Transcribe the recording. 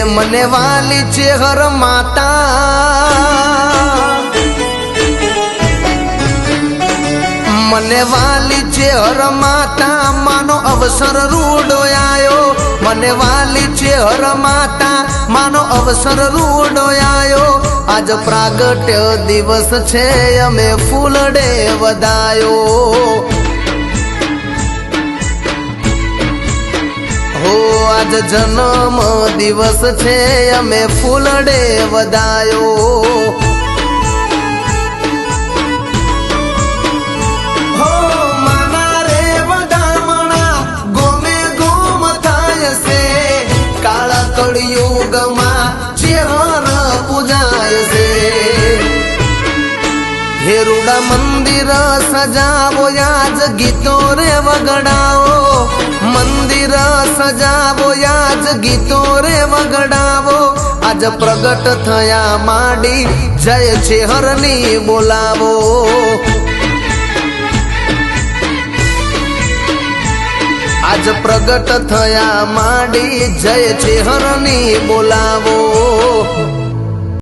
મને વાલી છે હર માતા, મને વાલી છે હર માતા, માનો અવસર રૂડો આયો, મને વાલી છે હર માતા, માનો અવસર રૂડો આયો, આજ પ્રાગટ્ય દિવસ છે અમે ફૂલડે વધાયો, હો આજ જન્મ દિવસ છે અમે ફૂલડે વધાયો, કળિયુગમાં ચેહર પૂજાય છે, હેરુડા મંદિર સજાવો યાજ ગીતો રે વગડાવો, મંદિર સજાવો યાજ ગીતો રે વગડાવો, આજ પ્રગટ થયા માંડી જય છે હરની બોલાવો, આજ પ્રગટ થયા માંડી જય છે હરની બોલાવો।